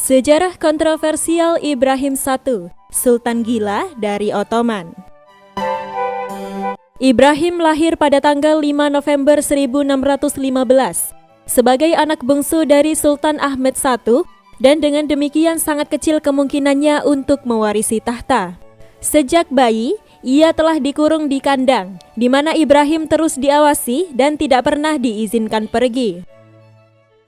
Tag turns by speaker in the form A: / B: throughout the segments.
A: Sejarah kontroversial Ibrahim I, Sultan Gila dari Ottoman. Ibrahim lahir pada tanggal 5 November 1615 sebagai anak bungsu dari Sultan Ahmed I dan dengan demikian sangat kecil kemungkinannya untuk mewarisi tahta. Sejak bayi, ia telah dikurung di kandang, di mana Ibrahim terus diawasi dan tidak pernah diizinkan pergi.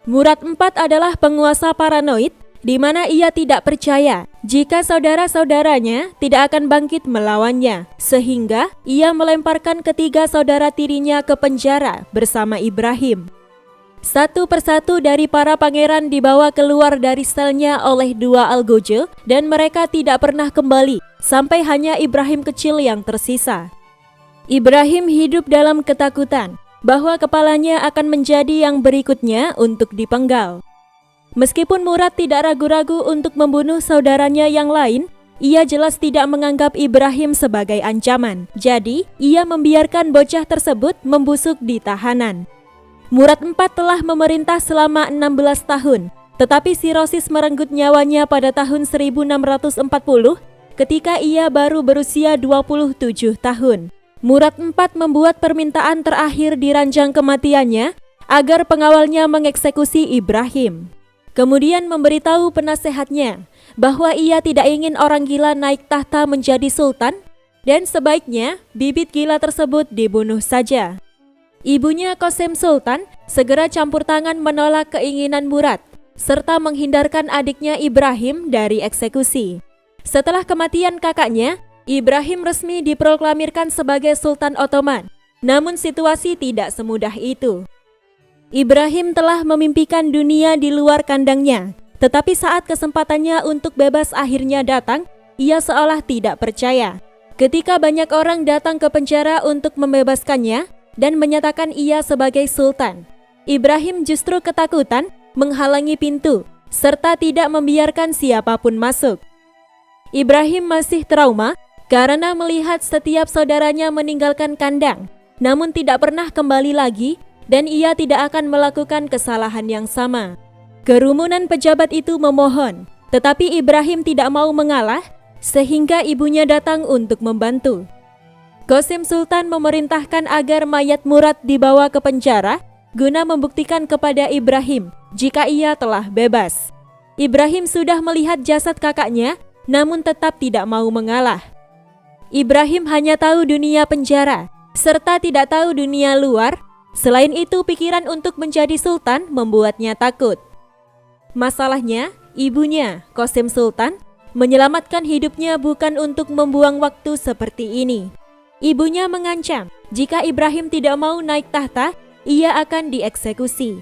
A: Murad IV adalah penguasa paranoid, di mana ia tidak percaya jika saudara-saudaranya tidak akan bangkit melawannya, sehingga ia melemparkan ketiga saudara tirinya ke penjara bersama Ibrahim. Satu persatu dari para pangeran dibawa keluar dari selnya oleh dua algojo dan mereka tidak pernah kembali, sampai hanya Ibrahim kecil yang tersisa. Ibrahim hidup dalam ketakutan bahwa kepalanya akan menjadi yang berikutnya untuk dipenggal. Meskipun Murad tidak ragu-ragu untuk membunuh saudaranya yang lain, ia jelas tidak menganggap Ibrahim sebagai ancaman. Jadi, ia membiarkan bocah tersebut membusuk di tahanan. Murad IV telah memerintah selama 16 tahun, tetapi sirosis merenggut nyawanya pada tahun 1640 ketika ia baru berusia 27 tahun. Murad IV membuat permintaan terakhir di ranjang kematiannya agar pengawalnya mengeksekusi Ibrahim. Kemudian memberitahu penasehatnya bahwa ia tidak ingin orang gila naik tahta menjadi sultan dan sebaiknya bibit gila tersebut dibunuh saja. Ibunya Qasim Sultan segera campur tangan menolak keinginan Murad serta menghindarkan adiknya Ibrahim dari eksekusi. Setelah kematian kakaknya, Ibrahim resmi diproklamirkan sebagai Sultan Ottoman. Namun situasi tidak semudah itu. Ibrahim telah memimpikan dunia di luar kandangnya, tetapi saat kesempatannya untuk bebas akhirnya datang, ia seolah tidak percaya. Ketika banyak orang datang ke penjara untuk membebaskannya dan menyatakan ia sebagai sultan, Ibrahim justru ketakutan menghalangi pintu serta tidak membiarkan siapapun masuk. Ibrahim masih trauma karena melihat setiap saudaranya meninggalkan kandang, namun tidak pernah kembali lagi, dan ia tidak akan melakukan kesalahan yang sama. Kerumunan pejabat itu memohon, tetapi Ibrahim tidak mau mengalah, sehingga ibunya datang untuk membantu. Qasim Sultan memerintahkan agar mayat Murad dibawa ke penjara guna membuktikan kepada Ibrahim jika ia telah bebas. Ibrahim sudah melihat jasad kakaknya, namun tetap tidak mau mengalah. Ibrahim hanya tahu dunia penjara, serta tidak tahu dunia luar. Selain itu, pikiran untuk menjadi sultan membuatnya takut. Masalahnya, ibunya, Qasim Sultan, menyelamatkan hidupnya bukan untuk membuang waktu seperti ini. Ibunya mengancam, jika Ibrahim tidak mau naik tahta, ia akan dieksekusi.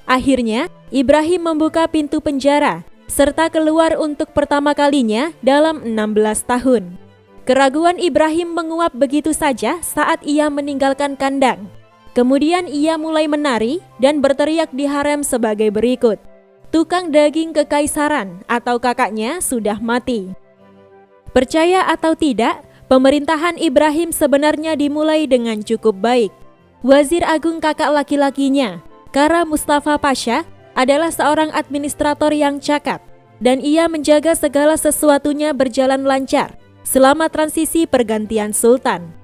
A: Akhirnya, Ibrahim membuka pintu penjara, serta keluar untuk pertama kalinya dalam 16 tahun. Keraguan Ibrahim menguap begitu saja saat ia meninggalkan kandang. Kemudian ia mulai menari dan berteriak di harem sebagai berikut. Tukang daging kekaisaran atau kakaknya sudah mati. Percaya atau tidak, pemerintahan Ibrahim sebenarnya dimulai dengan cukup baik. Wazir Agung kakak laki-lakinya, Kara Mustafa Pasha, adalah seorang administrator yang cakap, dan ia menjaga segala sesuatunya berjalan lancar selama transisi pergantian sultan.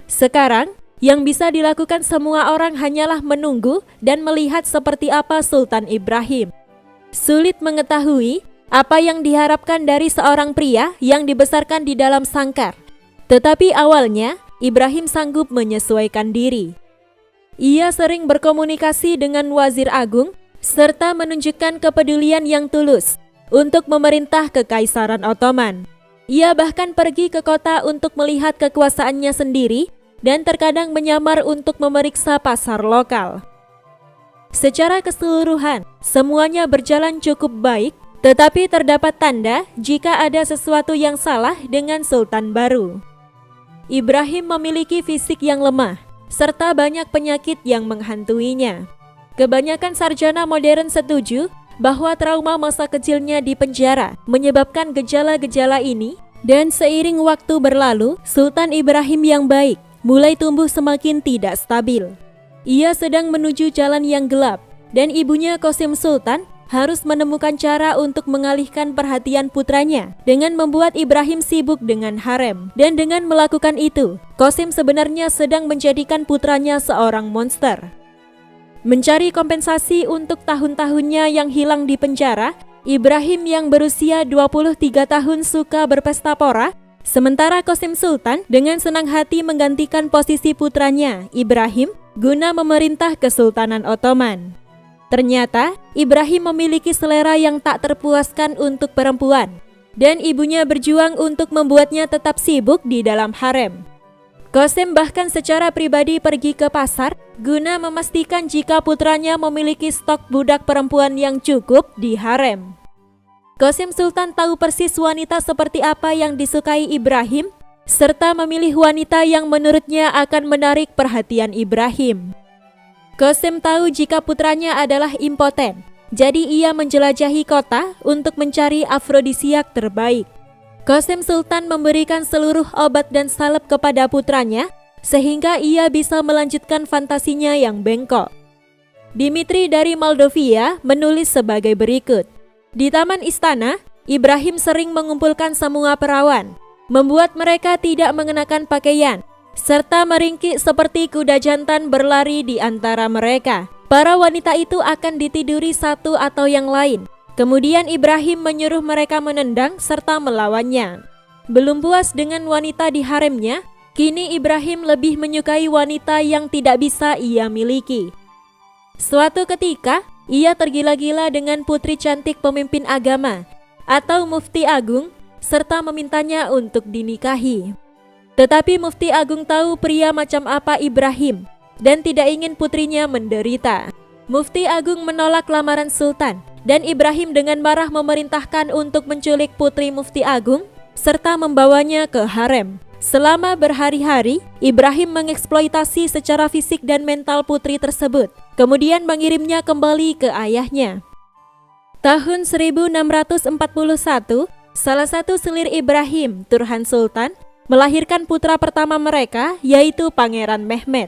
A: Sekarang, yang bisa dilakukan semua orang hanyalah menunggu dan melihat seperti apa Sultan Ibrahim. Sulit mengetahui apa yang diharapkan dari seorang pria yang dibesarkan di dalam sangkar. Tetapi awalnya, Ibrahim sanggup menyesuaikan diri. Ia sering berkomunikasi dengan Wazir Agung, serta menunjukkan kepedulian yang tulus untuk memerintah Kekaisaran Ottoman. Ia bahkan pergi ke kota untuk melihat kekuasaannya sendiri, dan terkadang menyamar untuk memeriksa pasar lokal. Secara keseluruhan, semuanya berjalan cukup baik, tetapi terdapat tanda jika ada sesuatu yang salah dengan sultan baru. Ibrahim memiliki fisik yang lemah, serta banyak penyakit yang menghantuinya. Kebanyakan sarjana modern setuju bahwa trauma masa kecilnya di penjara menyebabkan gejala-gejala ini, dan seiring waktu berlalu, Sultan Ibrahim yang baik mulai tumbuh semakin tidak stabil. Ia sedang menuju jalan yang gelap, dan ibunya Qasim Sultan harus menemukan cara untuk mengalihkan perhatian putranya dengan membuat Ibrahim sibuk dengan harem. Dan dengan melakukan itu, Qasim sebenarnya sedang menjadikan putranya seorang monster. Mencari kompensasi untuk tahun-tahunnya yang hilang di penjara, Ibrahim yang berusia 23 tahun suka berpesta pora, sementara Qasim Sultan dengan senang hati menggantikan posisi putranya, Ibrahim, guna memerintah Kesultanan Ottoman. Ternyata, Ibrahim memiliki selera yang tak terpuaskan untuk perempuan, dan ibunya berjuang untuk membuatnya tetap sibuk di dalam harem. Qasim bahkan secara pribadi pergi ke pasar guna memastikan jika putranya memiliki stok budak perempuan yang cukup di harem. Qasim Sultan tahu persis wanita seperti apa yang disukai Ibrahim, serta memilih wanita yang menurutnya akan menarik perhatian Ibrahim. Qasim tahu jika putranya adalah impoten, jadi ia menjelajahi kota untuk mencari afrodisiak terbaik. Qasim Sultan memberikan seluruh obat dan salep kepada putranya, sehingga ia bisa melanjutkan fantasinya yang bengkok. Dimitri dari Moldovia menulis sebagai berikut. Di taman istana, Ibrahim sering mengumpulkan semua perawan, membuat mereka tidak mengenakan pakaian, serta meringkik seperti kuda jantan berlari di antara mereka. Para wanita itu akan ditiduri satu atau yang lain. Kemudian Ibrahim menyuruh mereka menendang serta melawannya. Belum puas dengan wanita di haremnya, kini Ibrahim lebih menyukai wanita yang tidak bisa ia miliki. Suatu ketika, ia tergila-gila dengan putri cantik pemimpin agama atau Mufti Agung, serta memintanya untuk dinikahi. Tetapi Mufti Agung tahu pria macam apa Ibrahim dan tidak ingin putrinya menderita. Mufti Agung menolak lamaran Sultan dan Ibrahim dengan marah memerintahkan untuk menculik putri Mufti Agung serta membawanya ke harem. Selama berhari-hari, Ibrahim mengeksploitasi secara fisik dan mental putri tersebut, kemudian mengirimnya kembali ke ayahnya. Tahun 1641, salah satu selir Ibrahim, Turhan Sultan, melahirkan putra pertama mereka, yaitu Pangeran Mehmet.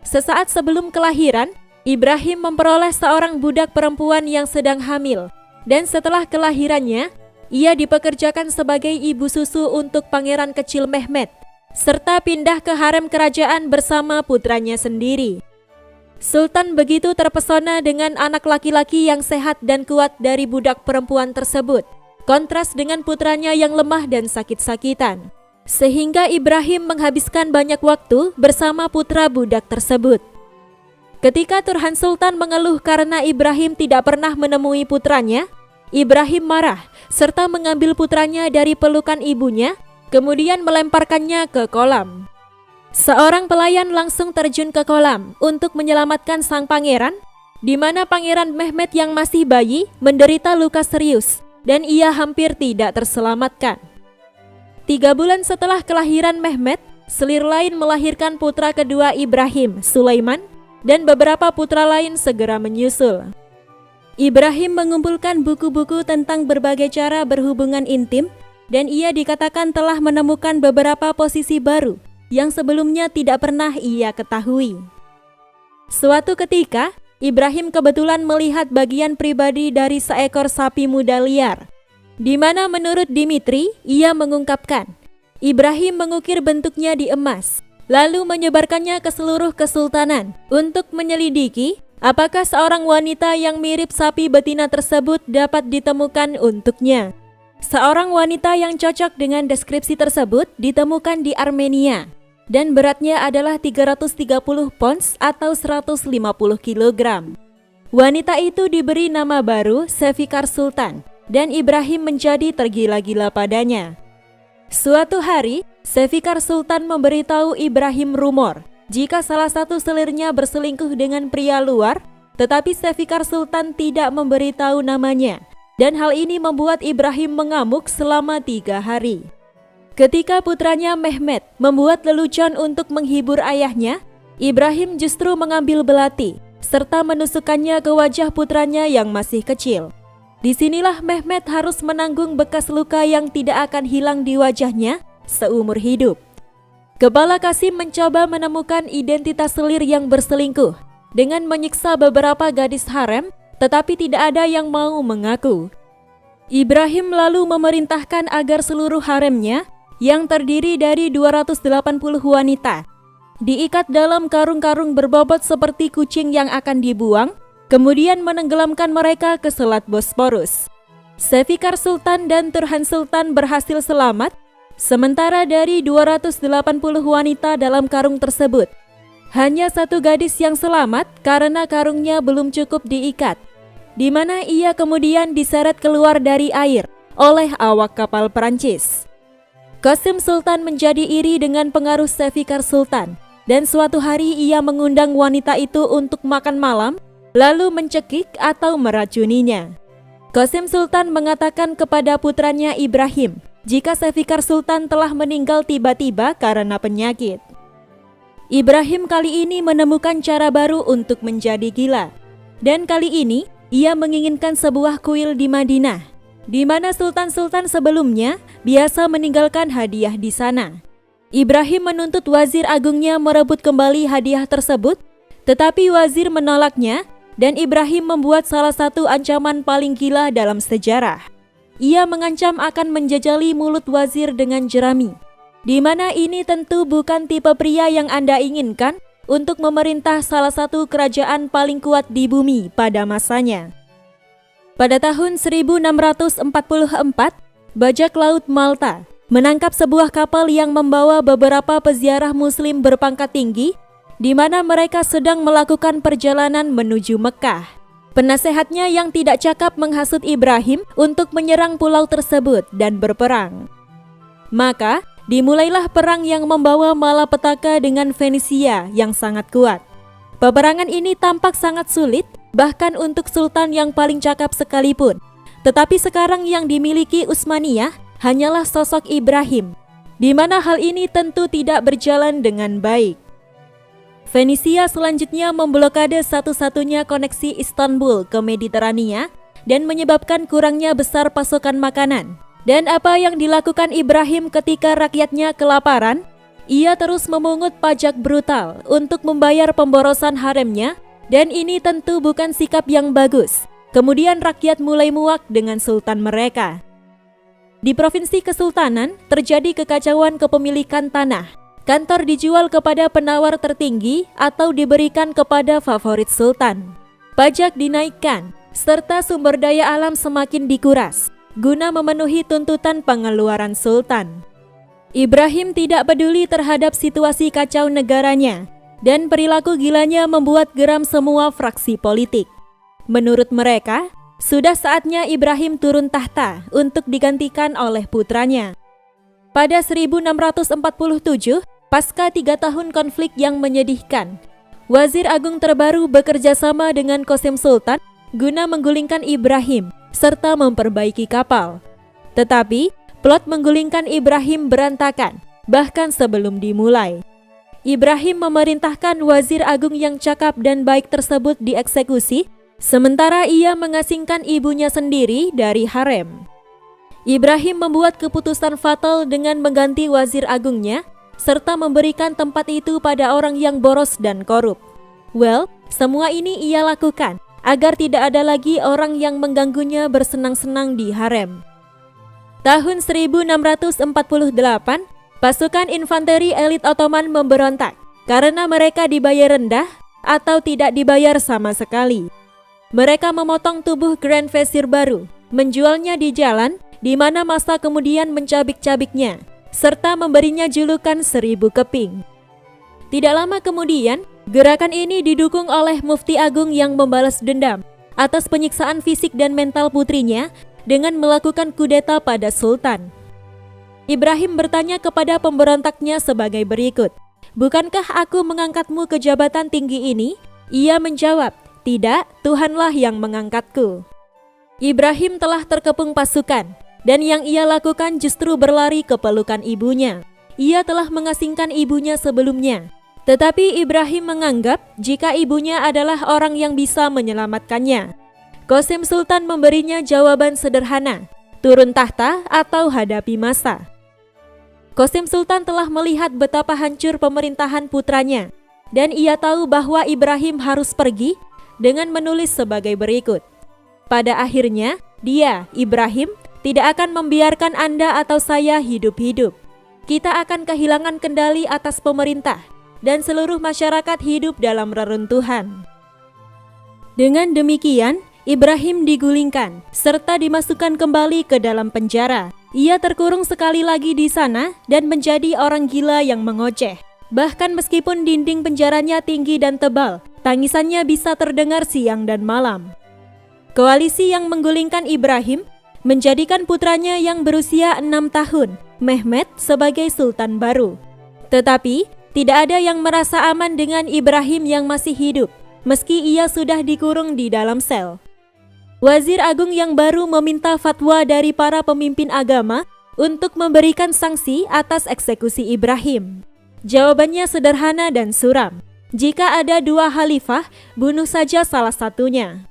A: Sesaat sebelum kelahiran, Ibrahim memperoleh seorang budak perempuan yang sedang hamil, dan setelah kelahirannya, ia dipekerjakan sebagai ibu susu untuk Pangeran kecil Mehmet, serta pindah ke harem kerajaan bersama putranya sendiri. Sultan begitu terpesona dengan anak laki-laki yang sehat dan kuat dari budak perempuan tersebut, kontras dengan putranya yang lemah dan sakit-sakitan. Sehingga Ibrahim menghabiskan banyak waktu bersama putra budak tersebut. Ketika Turhan Sultan mengeluh karena Ibrahim tidak pernah menemui putranya, Ibrahim marah serta mengambil putranya dari pelukan ibunya, kemudian melemparkannya ke kolam. Seorang pelayan langsung terjun ke kolam untuk menyelamatkan sang pangeran, di mana Pangeran Mehmet yang masih bayi menderita luka serius dan ia hampir tidak terselamatkan. 3 bulan setelah kelahiran Mehmet, selir lain melahirkan putra kedua Ibrahim, Sulaiman, dan beberapa putra lain segera menyusul. Ibrahim mengumpulkan buku-buku tentang berbagai cara berhubungan intim, dan ia dikatakan telah menemukan beberapa posisi baru yang sebelumnya tidak pernah ia ketahui. Suatu ketika, Ibrahim kebetulan melihat bagian pribadi dari seekor sapi muda liar, di mana menurut Dimitri, ia mengungkapkan, Ibrahim mengukir bentuknya di emas, lalu menyebarkannya ke seluruh kesultanan untuk menyelidiki apakah seorang wanita yang mirip sapi betina tersebut dapat ditemukan untuknya. Seorang wanita yang cocok dengan deskripsi tersebut ditemukan di Armenia, dan beratnya adalah 330 pons atau 150 kg. Wanita itu diberi nama baru Sefikar Sultan, dan Ibrahim menjadi tergila-gila padanya. Suatu hari, Sefikar Sultan memberitahu Ibrahim rumor jika salah satu selirnya berselingkuh dengan pria luar, tetapi Sefikar Sultan tidak memberitahu namanya, dan hal ini membuat Ibrahim mengamuk selama 3 hari. Ketika putranya Mehmet membuat lelucon untuk menghibur ayahnya, Ibrahim justru mengambil belati serta menusukkannya ke wajah putranya yang masih kecil. Disinilah Mehmet harus menanggung bekas luka yang tidak akan hilang di wajahnya seumur hidup. Kepala Qasim mencoba menemukan identitas selir yang berselingkuh dengan menyiksa beberapa gadis harem, tetapi tidak ada yang mau mengaku. Ibrahim lalu memerintahkan agar seluruh haremnya yang terdiri dari 280 wanita diikat dalam karung-karung berbobot seperti kucing yang akan dibuang, kemudian menenggelamkan mereka ke Selat Bosporus. Sefikar Sultan dan Turhan Sultan berhasil selamat, sementara dari 280 wanita dalam karung tersebut, hanya satu gadis yang selamat karena karungnya belum cukup diikat, di mana ia kemudian diseret keluar dari air oleh awak kapal Perancis. Qasim Sultan menjadi iri dengan pengaruh Sefikar Sultan, dan suatu hari ia mengundang wanita itu untuk makan malam, lalu mencekik atau meracuninya. Qasim Sultan mengatakan kepada putranya Ibrahim jika Sefikar Sultan telah meninggal tiba-tiba karena penyakit. Ibrahim kali ini menemukan cara baru untuk menjadi gila, dan kali ini ia menginginkan sebuah kuil di Madinah, di mana sultan-sultan sebelumnya biasa meninggalkan hadiah di sana. Ibrahim menuntut wazir agungnya merebut kembali hadiah tersebut, tetapi wazir menolaknya dan Ibrahim membuat salah satu ancaman paling gila dalam sejarah. Ia mengancam akan menjajali mulut wazir dengan jerami, di mana ini tentu bukan tipe pria yang Anda inginkan untuk memerintah salah satu kerajaan paling kuat di bumi pada masanya. Pada tahun 1644, bajak laut Malta menangkap sebuah kapal yang membawa beberapa peziarah muslim berpangkat tinggi, di mana mereka sedang melakukan perjalanan menuju Mekah. Penasehatnya yang tidak cakap menghasut Ibrahim untuk menyerang pulau tersebut dan berperang. Maka, dimulailah perang yang membawa malapetaka dengan Fenisia yang sangat kuat. Peperangan ini tampak sangat sulit, bahkan untuk sultan yang paling cakap sekalipun. Tetapi sekarang yang dimiliki Utsmaniyah hanyalah sosok Ibrahim, di mana hal ini tentu tidak berjalan dengan baik. Fenisia selanjutnya memblokade satu-satunya koneksi Istanbul ke Mediterania dan menyebabkan kurangnya besar pasokan makanan. Dan apa yang dilakukan Ibrahim ketika rakyatnya kelaparan? Ia terus memungut pajak brutal untuk membayar pemborosan haremnya, dan ini tentu bukan sikap yang bagus. Kemudian rakyat mulai muak dengan sultan mereka. Di Provinsi Kesultanan terjadi kekacauan kepemilikan tanah. Kantor dijual kepada penawar tertinggi atau diberikan kepada favorit sultan. Pajak dinaikkan, serta sumber daya alam semakin dikuras guna memenuhi tuntutan pengeluaran sultan. Ibrahim tidak peduli terhadap situasi kacau negaranya, dan perilaku gilanya membuat geram semua fraksi politik. Menurut mereka, sudah saatnya Ibrahim turun tahta untuk digantikan oleh putranya. Pada 1647, pasca 3 tahun konflik yang menyedihkan, Wazir Agung terbaru bekerja sama dengan Qasim Sultan guna menggulingkan Ibrahim serta memperbaiki kapal. Tetapi, plot menggulingkan Ibrahim berantakan, bahkan sebelum dimulai. Ibrahim memerintahkan Wazir Agung yang cakap dan baik tersebut dieksekusi, sementara ia mengasingkan ibunya sendiri dari harem. Ibrahim membuat keputusan fatal dengan mengganti wazir agungnya, serta memberikan tempat itu pada orang yang boros dan korup. Semua ini ia lakukan agar tidak ada lagi orang yang mengganggunya bersenang-senang di harem. Tahun 1648, pasukan infanteri elit Ottoman memberontak karena mereka dibayar rendah atau tidak dibayar sama sekali. Mereka memotong tubuh Grand Vezir baru, menjualnya di jalan, di mana massa kemudian mencabik-cabiknya, serta memberinya julukan 1000 keping. Tidak lama kemudian, gerakan ini didukung oleh Mufti Agung yang membalas dendam atas penyiksaan fisik dan mental putrinya dengan melakukan kudeta pada Sultan. Ibrahim bertanya kepada pemberontaknya sebagai berikut, "Bukankah aku mengangkatmu ke jabatan tinggi ini?" Ia menjawab, "Tidak, Tuhanlah yang mengangkatku." Ibrahim telah terkepung pasukan, dan yang ia lakukan justru berlari ke pelukan ibunya. Ia telah mengasingkan ibunya sebelumnya, tetapi Ibrahim menganggap jika ibunya adalah orang yang bisa menyelamatkannya. Qasim Sultan memberinya jawaban sederhana, turun tahta atau hadapi massa. Qasim Sultan telah melihat betapa hancur pemerintahan putranya, dan ia tahu bahwa Ibrahim harus pergi dengan menulis sebagai berikut, Pada akhirnya, dia, Ibrahim, tidak akan membiarkan Anda atau saya hidup-hidup. Kita akan kehilangan kendali atas pemerintah dan seluruh masyarakat hidup dalam reruntuhan. Dengan demikian, Ibrahim digulingkan serta dimasukkan kembali ke dalam penjara. Ia terkurung sekali lagi di sana dan menjadi orang gila yang mengoceh. Bahkan meskipun dinding penjaranya tinggi dan tebal, tangisannya bisa terdengar siang dan malam. Koalisi yang menggulingkan Ibrahim menjadikan putranya yang berusia 6 tahun, Mehmet, sebagai sultan baru. Tetapi, tidak ada yang merasa aman dengan Ibrahim yang masih hidup, meski ia sudah dikurung di dalam sel. Wazir Agung yang baru meminta fatwa dari para pemimpin agama untuk memberikan sanksi atas eksekusi Ibrahim. Jawabannya sederhana dan suram. Jika ada 2 khalifah, bunuh saja salah satunya.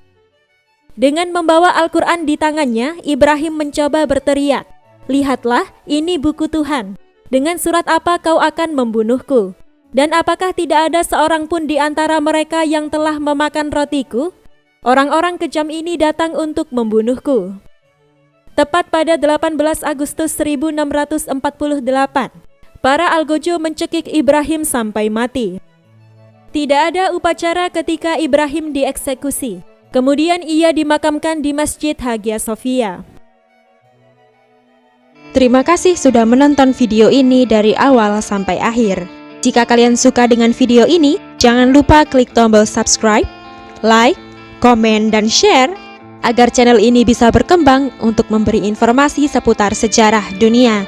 A: Dengan membawa Al-Quran di tangannya, Ibrahim mencoba berteriak, "Lihatlah, ini buku Tuhan. Dengan surat apa kau akan membunuhku? Dan apakah tidak ada seorang pun di antara mereka yang telah memakan rotiku? Orang-orang kejam ini datang untuk membunuhku." Tepat pada 18 Agustus 1648, para algojo mencekik Ibrahim sampai mati. Tidak ada upacara ketika Ibrahim dieksekusi. Kemudian ia dimakamkan di Masjid Hagia Sophia.
B: Terima kasih sudah menonton video ini dari awal sampai akhir. Jika kalian suka dengan video ini, jangan lupa klik tombol subscribe, like, komen, dan share agar channel ini bisa berkembang untuk memberi informasi seputar sejarah dunia.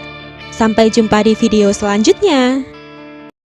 B: Sampai jumpa di video selanjutnya.